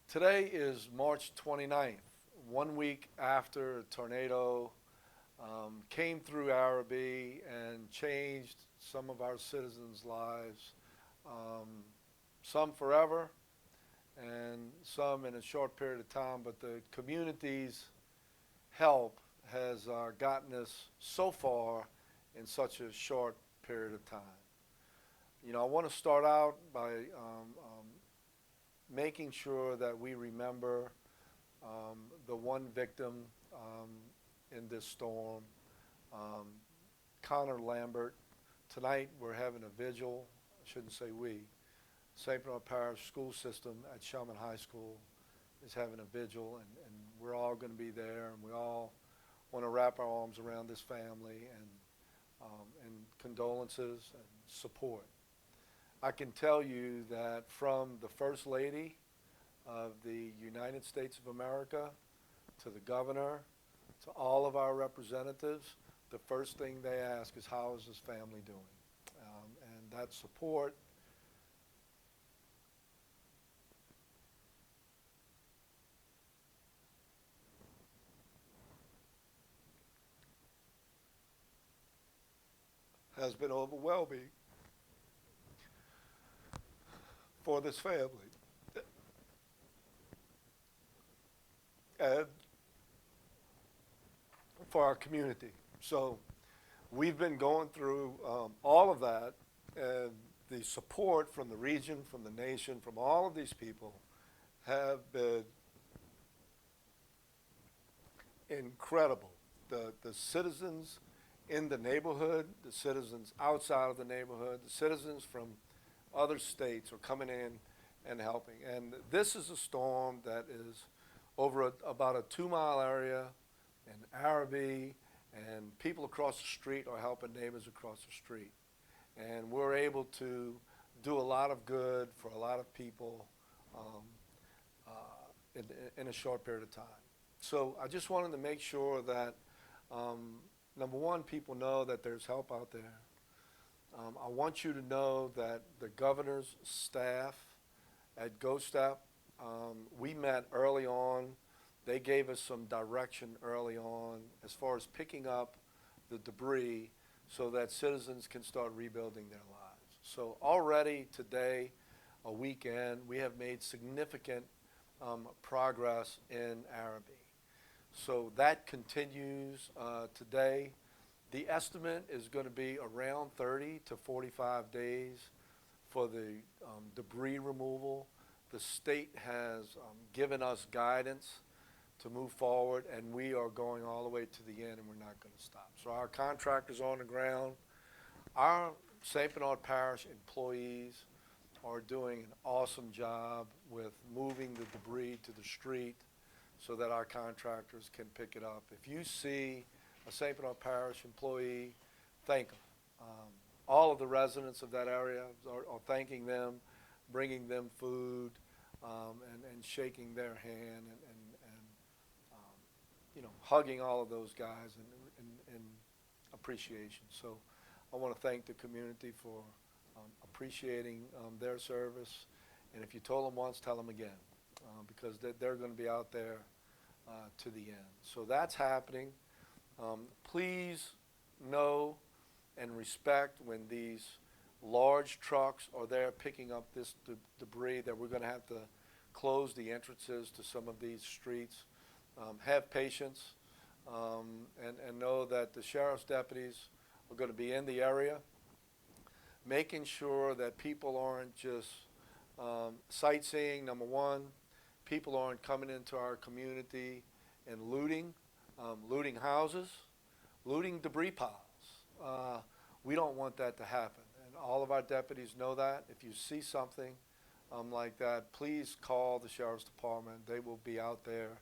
Today is March 29th, 1 week after a tornado came through Arabi and changed some of our citizens' lives, um, some forever and some in a short period of time. But the community's help has gotten us so far in such a short period of time. I want to start out by making sure that we remember the one victim in this storm, um, Connor Lambert. Tonight we're having a vigil. I shouldn't say we. St. Bernard Parish School System at Shellman High School is having a vigil, and we're all going to be there, and we all want to wrap our arms around this family and condolences and support. I can tell you that from the First Lady of the United States of America to the governor to all of our representatives, the first thing they ask is, how is this family doing? And that support has been overwhelming for this family and for our community. So we've been going through all of that, and the support from the region, from the nation, from all of these people have been incredible. The citizens in the neighborhood, the citizens outside of the neighborhood, the citizens from other states are coming in and helping. And this is a storm that is over about a 2 mile area in Arabi, and people across the street are helping neighbors across the street. And we're able to do a lot of good for a lot of people um, in a short period of time. So I just wanted to make sure that, number one, people know that there's help out there. I want you to know that the governor's staff at GoStep, we met early on. They gave us some direction early on as far as picking up the debris so that citizens can start rebuilding their lives. So already today, a weekend, we have made significant progress in Arabi. So that continues today. The estimate is going to be around 30 to 45 days for the debris removal. The state has given us guidance to move forward, and we are going all the way to the end, and we're not going to stop. So our contractors on the ground, our St. Bernard Parish employees are doing an awesome job with moving the debris to the street so that our contractors can pick it up. If you see a St. Bernard Parish employee, thank them. All of the residents of that area are thanking them, bringing them food, and shaking their hand and hugging all of those guys in appreciation. So I want to thank the community for appreciating their service. And if you told them once, tell them again, because they're going to be out there to the end. So that's happening. Please know and respect when these large trucks are there picking up this debris that we're going to have to close the entrances to some of these streets. Have patience and know that the sheriff's deputies are going to be in the area, making sure that people aren't just sightseeing, number one. People aren't coming into our community and looting houses, looting debris piles. We don't want that to happen, and all of our deputies know that. If you see something like that, please call the Sheriff's Department. They will be out there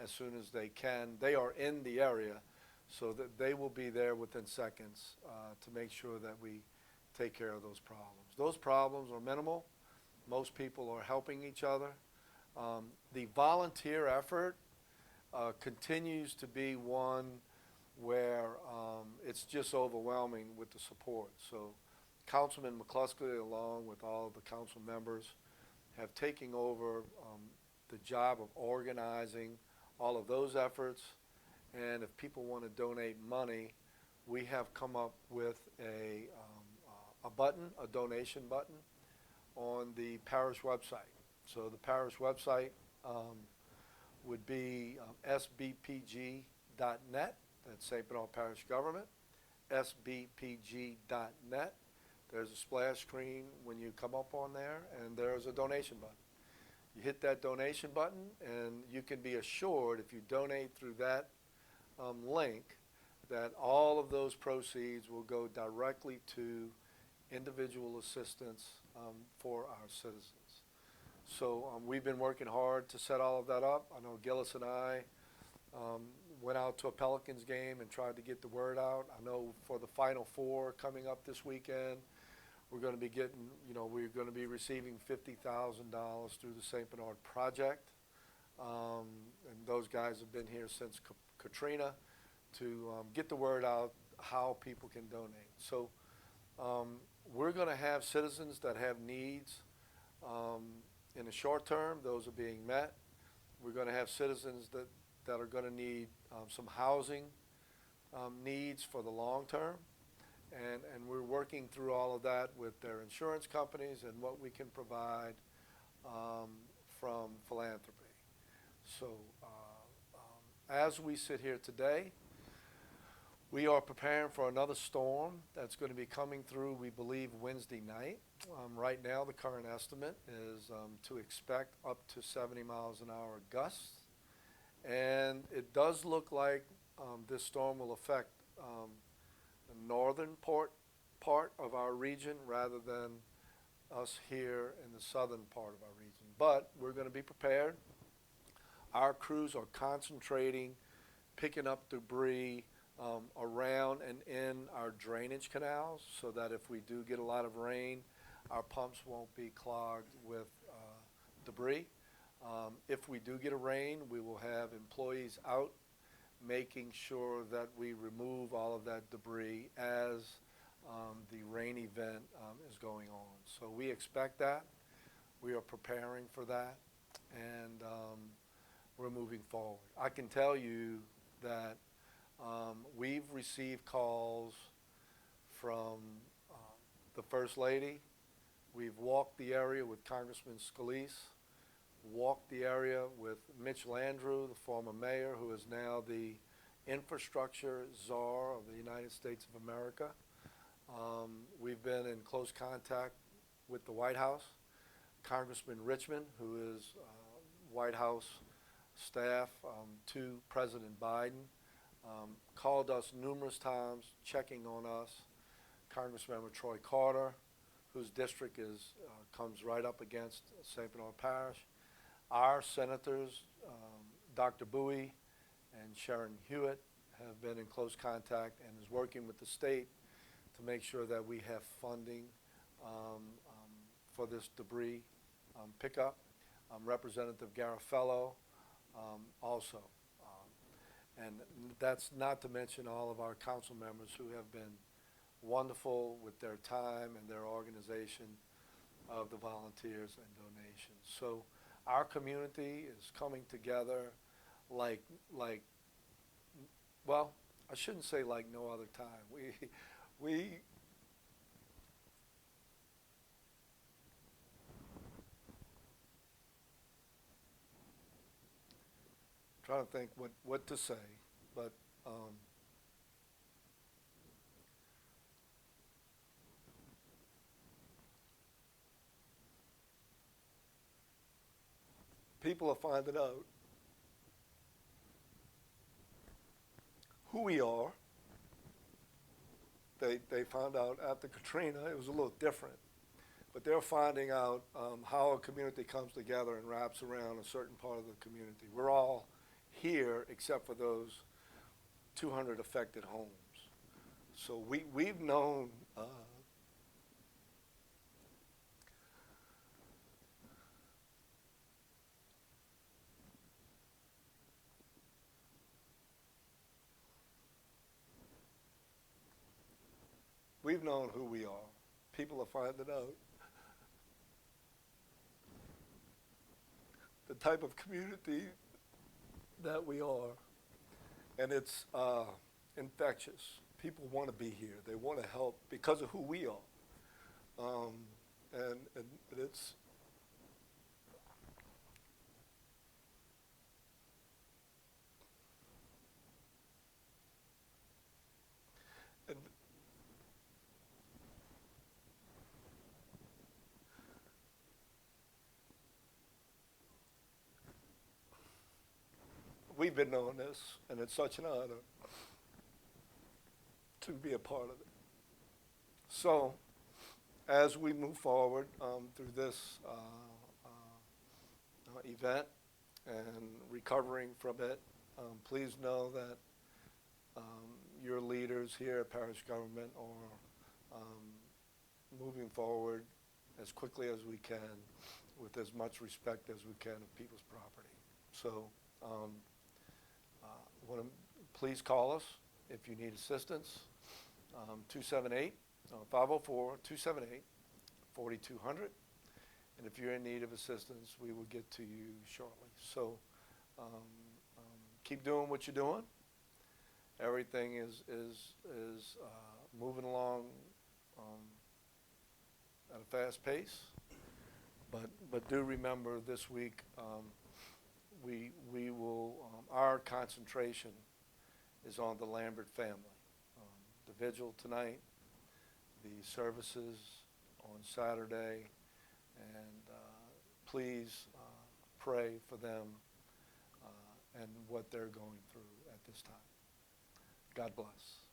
as soon as they can. They are in the area, so that they will be there within seconds to make sure that we take care of those problems. Those problems are minimal. Most people are helping each other. The volunteer effort continues to be one where it's just overwhelming with the support. So Councilman McCluskey, along with all of the council members, have taken over the job of organizing all of those efforts. And if people want to donate money, we have come up with a button, a donation button, on the parish website. So the parish website would be sbpg.net. That's St. Bernard Parish Government, sbpg.net. There's a splash screen when you come up on there, and there's a donation button. You hit that donation button, and you can be assured if you donate through that link that all of those proceeds will go directly to individual assistance for our citizens. So we've been working hard to set all of that up. I know Gillis and I went out to a Pelicans game and tried to get the word out. I know for the Final Four coming up this weekend, we're going to be getting, we're going to be receiving $50,000 through the St. Bernard Project. And those guys have been here since Katrina to get the word out how people can donate. So we're going to have citizens that have needs in the short term. Those are being met. We're going to have citizens that are going to need some housing needs for the long term. And we're working through all of that with their insurance companies and what we can provide from philanthropy. So as we sit here today, we are preparing for another storm that's going to be coming through, we believe, Wednesday night. Right now, the current estimate is to expect up to 70 miles an hour gusts. And it does look like this storm will affect the northern part of our region rather than us here in the southern part of our region. But we're going to be prepared. Our crews are concentrating, picking up debris around and in our drainage canals so that if we do get a lot of rain, our pumps won't be clogged with debris. If we do get a rain, we will have employees out making sure that we remove all of that debris as the rain event is going on. So we expect that. We are preparing for that, and we're moving forward. I can tell you that we've received calls from the First Lady. We've walked the area with Congressman Scalise, walked the area with Mitch Landrieu, the former mayor, who is now the infrastructure czar of the United States of America. We've been in close contact with the White House. Congressman Richmond, who is White House staff to President Biden, called us numerous times, checking on us. Congressmember Troy Carter, whose district comes right up against St. Bernard Parish. Our senators, Dr. Bowie and Sharon Hewitt, have been in close contact and is working with the state to make sure that we have funding for this debris pickup. Representative Garofalo also. And that's not to mention all of our council members who have been wonderful with their time and their organization of the volunteers and donations. So our community is coming together like, well, I shouldn't say like no other time. We trying to think what to say, but people are finding out who we are. They found out after Katrina it was a little different, but they're finding out how a community comes together and wraps around a certain part of the community. We're all here except for those 200 affected homes. So we've known we've known who we are. People are finding out. type of community that we are, and it's infectious. People want to be here. They want to help because of who we are. And it's and we've been on this, and it's such an honor to be a part of it. So, as we move forward through this event and recovering from it, please know that your leaders here at parish government are moving forward as quickly as we can with as much respect as we can of people's property. So please call us if you need assistance, 278, 504-278-4200. And if you're in need of assistance, we will get to you shortly. So keep doing what you're doing. Everything is moving along at a fast pace. But do remember this week we will, our concentration is on the Lambert family. The vigil tonight, the services on Saturday, and please pray for them and what they're going through at this time. God bless.